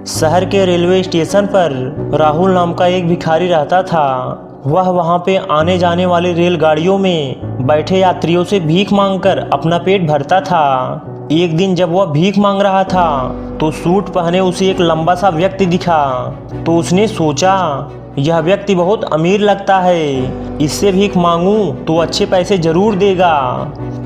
शहर के railway station पर राहुल नाम का एक भिखारी रहता था। वह वहां पे आने जाने वाली रेलगाड़ियों में बैठे यात्रियों से भीख मांगकर अपना पेट भरता था। एक दिन जब वह भीख मांग रहा था तो सूट पहने उसे एक लंबा सा व्यक्ति दिखा। तो उसने सोचा, यह व्यक्ति बहुत अमीर लगता है, इससे भीख मांगूं तो अच्छे पैसे जरूर देगा।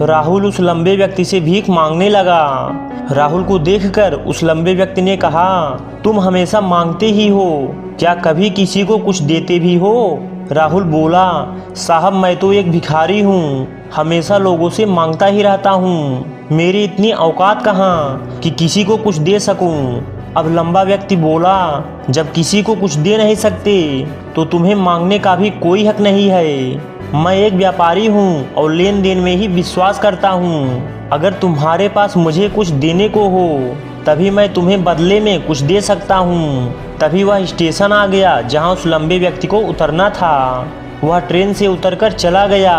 राहुल उस लंबे व्यक्ति से भीख मांगने लगा। राहुल को देखकर उस लंबे व्यक्ति ने कहा, तुम हमेशा मांगते ही हो, क्या कभी किसी को कुछ देते भी हो? राहुल बोला, साहब मैं तो एक भिखारी हूँ, हमेशा लोगों से मांगता ही रहता हूँ, मेरी इतनी औकात कहाँ कि किसी को कुछ दे सकूँ। अब लंबा व्यक्ति बोला, जब किसी को कुछ दे नहीं सकते तो तुम्हें मांगने का भी कोई हक नहीं है। मैं एक व्यापारी हूँ और लेन देन में ही विश्वास करता हूँ। अगर तुम्हारे पास मुझे कुछ देने को हो तभी मैं तुम्हें बदले में कुछ दे सकता हूँ। तभी वह स्टेशन आ गया जहाँ उस लंबे व्यक्ति को उतरना था। वह ट्रेन से उतरकर चला गया।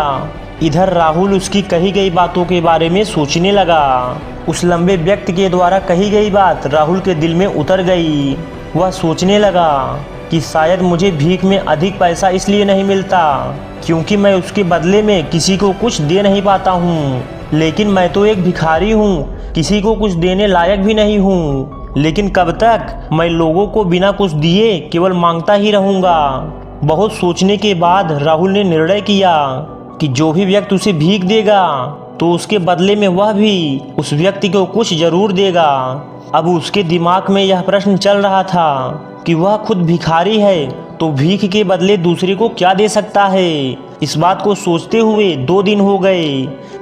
इधर राहुल उसकी कही गई बातों के बारे में सोचने लगा। उस लंबे व्यक्ति के द्वारा कही गई बात राहुल के दिल में उतर गई। वह सोचने लगा कि शायद मुझे भीख में अधिक पैसा इसलिए नहीं मिलता क्योंकि मैं उसके बदले में किसी को कुछ दे नहीं पाता हूँ। लेकिन मैं तो एक भिखारी हूँ, किसी को कुछ देने लायक भी नहीं हूँ। लेकिन कब तक मैं लोगों को बिना कुछ दिए केवल मांगता ही रहूँगा। बहुत सोचने के बाद राहुल ने निर्णय किया कि जो भी व्यक्ति उसे भीख देगा तो उसके बदले में वह भी उस व्यक्ति को कुछ जरूर देगा। अब उसके दिमाग में यह प्रश्न चल रहा था कि वह खुद भिखारी है तो भीख के बदले दूसरे को क्या दे सकता है। इस बात को सोचते हुए 2 दिन हो गए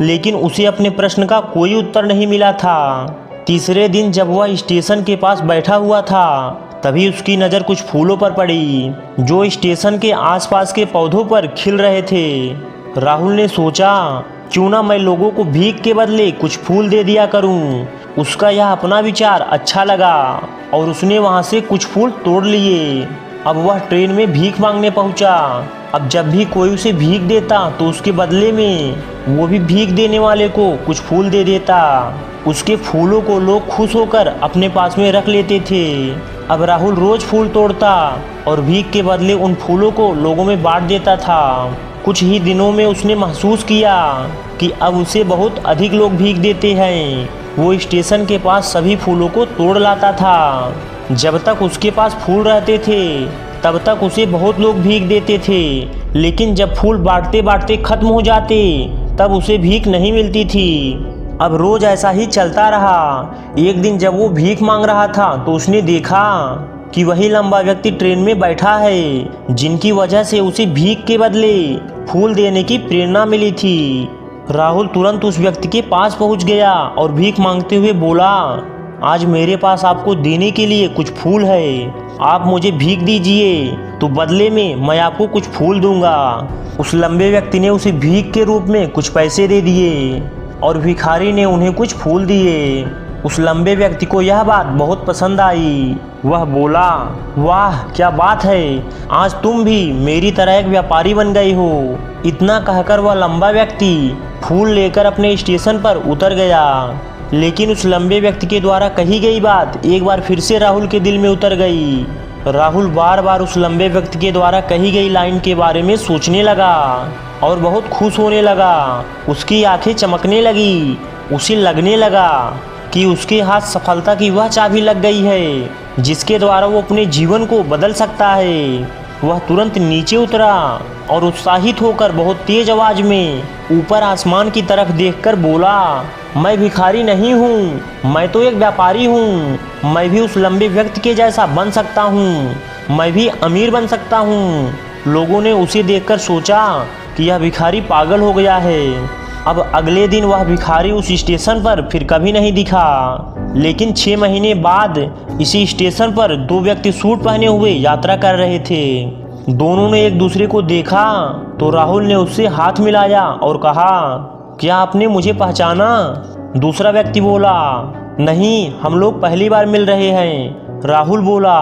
लेकिन उसे अपने प्रश्न का कोई उत्तर नहीं मिला था। तीसरे दिन जब वह स्टेशन के पास बैठा हुआ था तभी उसकी नज़र कुछ फूलों पर पड़ी जो स्टेशन के आसपास के पौधों पर खिल रहे थे। राहुल ने सोचा, क्यों ना मैं लोगों को भीख के बदले कुछ फूल दे दिया करूं। उसका यह अपना विचार अच्छा लगा और उसने वहां से कुछ फूल तोड़ लिए। अब वह ट्रेन में भीख मांगने पहुंचा। अब जब भी कोई उसे भीख देता तो उसके बदले में वो भी भीख देने वाले को कुछ फूल दे देता। उसके फूलों को लोग खुश होकर अपने पास में रख लेते थे। अब राहुल रोज फूल तोड़ता और भीख के बदले उन फूलों को लोगों में बांट देता था। कुछ ही दिनों में उसने महसूस किया कि अब उसे बहुत अधिक लोग भीख देते हैं। वो स्टेशन के पास सभी फूलों को तोड़ लाता था। जब तक उसके पास फूल रहते थे तब तक उसे बहुत लोग भीख देते थे, लेकिन जब फूल बांटते बांटते खत्म हो जाते तब उसे भीख नहीं मिलती थी। अब रोज ऐसा ही चलता रहा। एक दिन जब वो भीख मांग रहा था तो उसने देखा कि वही लंबा व्यक्ति ट्रेन में बैठा है जिनकी वजह से उसे भीख के बदले फूल देने की प्रेरणा मिली थी। राहुल तुरंत उस व्यक्ति के पास पहुंच गया और भीख मांगते हुए बोला, आज मेरे पास आपको देने के लिए कुछ फूल है, आप मुझे भीख दीजिए तो बदले में मैं आपको कुछ फूल दूंगा। उस लंबे व्यक्ति ने उसे भीख के रूप में कुछ पैसे दे दिए और भिखारी ने उन्हें कुछ फूल दिए। उस लंबे व्यक्ति को यह बात बहुत पसंद आई। वह बोला, वाह क्या बात है, आज तुम भी मेरी तरह एक व्यापारी बन गई हो। इतना कहकर वह लंबा व्यक्ति फूल लेकर अपने स्टेशन पर उतर गया। लेकिन उस लंबे व्यक्ति के द्वारा कही गई बात एक बार फिर से राहुल के दिल में उतर गई। राहुल बार बार उस लंबे व्यक्ति के द्वारा कही गई लाइन के बारे में सोचने लगा और बहुत खुश होने लगा। उसकी आंखें चमकने लगी। उसे लगने लगा कि उसके हाथ सफलता की वह चाबी लग गई है जिसके द्वारा वो अपने जीवन को बदल सकता है। वह तुरंत नीचे उतरा और उत्साहित होकर बहुत तेज आवाज में ऊपर आसमान की तरफ देखकर बोला, मैं भिखारी नहीं हूँ, मैं तो एक व्यापारी हूँ। मैं भी उस लंबे व्यक्ति के जैसा बन सकता हूँ, मैं भी अमीर बन सकता हूँ। लोगों ने उसे देखकर सोचा कि यह भिखारी पागल हो गया है। अब अगले दिन वह भिखारी उस स्टेशन पर फिर कभी नहीं दिखा। लेकिन 6 महीने बाद इसी स्टेशन पर 2 व्यक्ति सूट पहने हुए यात्रा कर रहे थे। दोनों ने एक दूसरे को देखा तो राहुल ने उससे हाथ मिलाया और कहा, क्या आपने मुझे पहचाना? दूसरा व्यक्ति बोला, नहीं, हम लोग पहली बार मिल रहे हैं। राहुल बोला,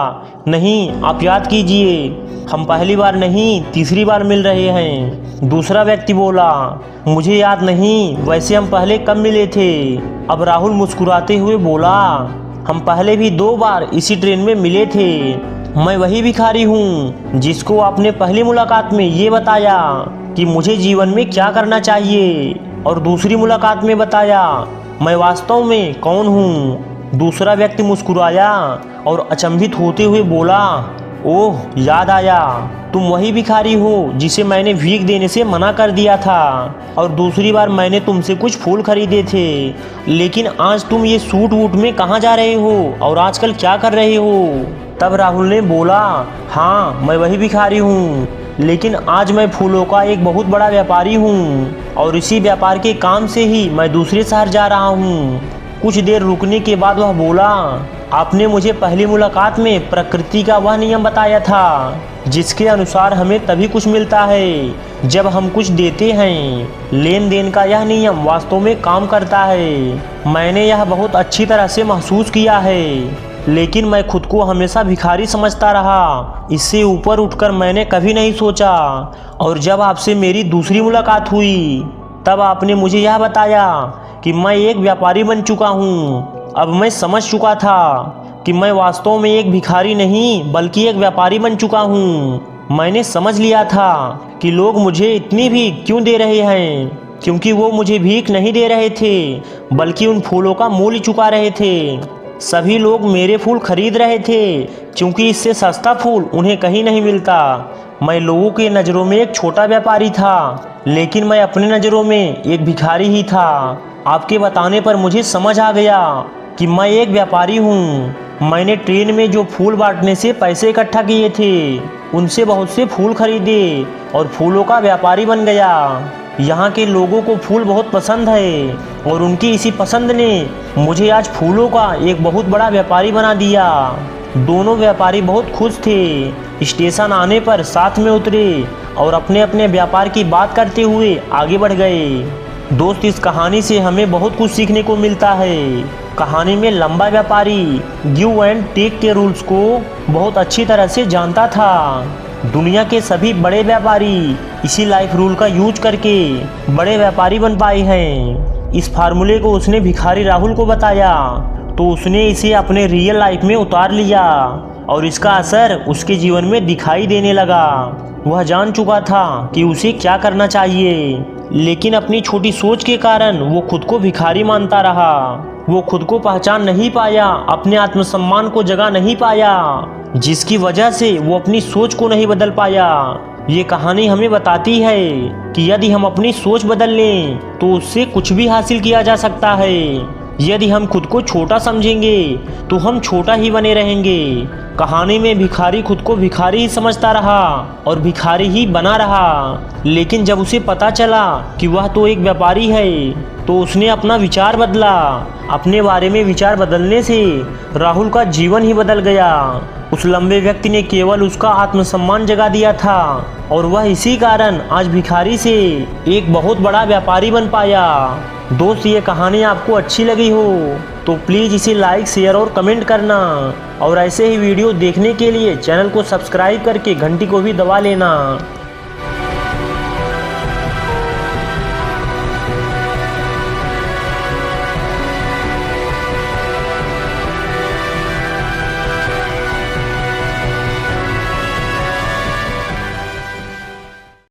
नहीं, आप याद कीजिए, हम पहली बार नहीं 3री बार मिल रहे हैं। दूसरा व्यक्ति बोला, मुझे याद नहीं, वैसे हम पहले कब मिले थे? अब राहुल मुस्कुराते हुए बोला, हम पहले भी 2 बार इसी ट्रेन में मिले थे। मैं वही भिखारी हूँ जिसको आपने पहली मुलाकात में ये बताया कि मुझे जीवन में क्या करना चाहिए, और दूसरी मुलाकात में बताया मैं वास्तव में कौन हूँ। दूसरा व्यक्ति मुस्कुराया और अचंभित होते हुए बोला, ओह याद आया, तुम वही भिखारी हो जिसे मैंने भीख देने से मना कर दिया था, और दूसरी बार मैंने तुमसे कुछ फूल खरीदे थे। लेकिन आज तुम ये सूट वूट में कहाँ जा रहे हो और आजकल क्या कर रहे हो? तब राहुल ने बोला, हाँ मैं वही भिखारी हूँ, लेकिन आज मैं फूलों का एक बहुत बड़ा व्यापारी हूँ, और इसी व्यापार के काम से ही मैं दूसरे शहर जा रहा हूँ। कुछ देर रुकने के बाद वह बोला, आपने मुझे पहली मुलाकात में प्रकृति का वह नियम बताया था जिसके अनुसार हमें तभी कुछ मिलता है जब हम कुछ देते हैं। लेन देन का यह नियम वास्तव में काम करता है। मैंने यह बहुत अच्छी तरह से महसूस किया है, लेकिन मैं खुद को हमेशा भिखारी समझता रहा। इससे ऊपर उठकर मैंने कभी नहीं सोचा, और जब आपसे मेरी दूसरी मुलाकात हुई तब आपने मुझे यह बताया कि मैं एक व्यापारी बन चुका हूँ। अब मैं समझ चुका था कि मैं वास्तव में एक भिखारी नहीं बल्कि एक व्यापारी बन चुका हूँ। मैंने समझ लिया था कि लोग मुझे इतनी भीख क्यों दे रहे हैं, क्योंकि वो मुझे भीख नहीं दे रहे थे बल्कि उन फूलों का मूल्य चुका रहे थे। सभी लोग मेरे फूल खरीद रहे थे क्योंकि इससे सस्ता फूल उन्हें कहीं नहीं मिलता। मैं लोगों के नज़रों में एक छोटा व्यापारी था, लेकिन मैं अपनी नज़रों में एक भिखारी ही था। आपके बताने पर मुझे समझ आ गया कि मैं एक व्यापारी हूँ। मैंने ट्रेन में जो फूल बांटने से पैसे इकट्ठा किए थे उनसे बहुत से फूल खरीदे और फूलों का व्यापारी बन गया। यहाँ के लोगों को फूल बहुत पसंद है, और उनकी इसी पसंद ने मुझे आज फूलों का एक बहुत बड़ा व्यापारी बना दिया। दोनों व्यापारी बहुत खुश थे। स्टेशन आने पर साथ में उतरे और अपने अपने व्यापार की बात करते हुए आगे बढ़ गए। दोस्त, इस कहानी से हमें बहुत कुछ सीखने को मिलता है। कहानी में लंबा व्यापारी गिव एंड टेक के रूल्स को बहुत अच्छी तरह से जानता था। दुनिया के सभी बड़े व्यापारी इसी लाइफ रूल का यूज करके बड़े व्यापारी बन पाए हैं। इस फार्मूले को उसने भिखारी राहुल को बताया तो उसने इसे अपने रियल लाइफ में उतार लिया, और इसका असर उसके जीवन में दिखाई देने लगा। वह जान चुका था कि उसे क्या करना चाहिए, लेकिन अपनी छोटी सोच के कारण वो खुद को भिखारी मानता रहा। वो खुद को पहचान नहीं पाया, अपने आत्मसम्मान को जगा नहीं पाया, जिसकी वजह से वो अपनी सोच को नहीं बदल पाया। ये कहानी हमें बताती है कि यदि हम अपनी सोच बदल लें तो उससे कुछ भी हासिल किया जा सकता है। यदि हम खुद को छोटा समझेंगे तो हम छोटा ही बने रहेंगे। कहानी में भिखारी खुद को भिखारी ही समझता रहा और भिखारी ही बना रहा, लेकिन जब उसे पता चला कि वह तो एक व्यापारी है तो उसने अपना विचार बदला। अपने बारे में विचार बदलने से राहुल का जीवन ही बदल गया। उस लंबे व्यक्ति ने केवल उसका आत्मसम्मान जगा दिया था, और वह इसी कारण आज भिखारी से एक बहुत बड़ा व्यापारी बन पाया। दोस्त, ये कहानी आपको अच्छी लगी हो तो प्लीज़ इसे लाइक, शेयर और कमेंट करना, और ऐसे ही वीडियो देखने के लिए चैनल को सब्सक्राइब करके घंटी को भी दबा लेना।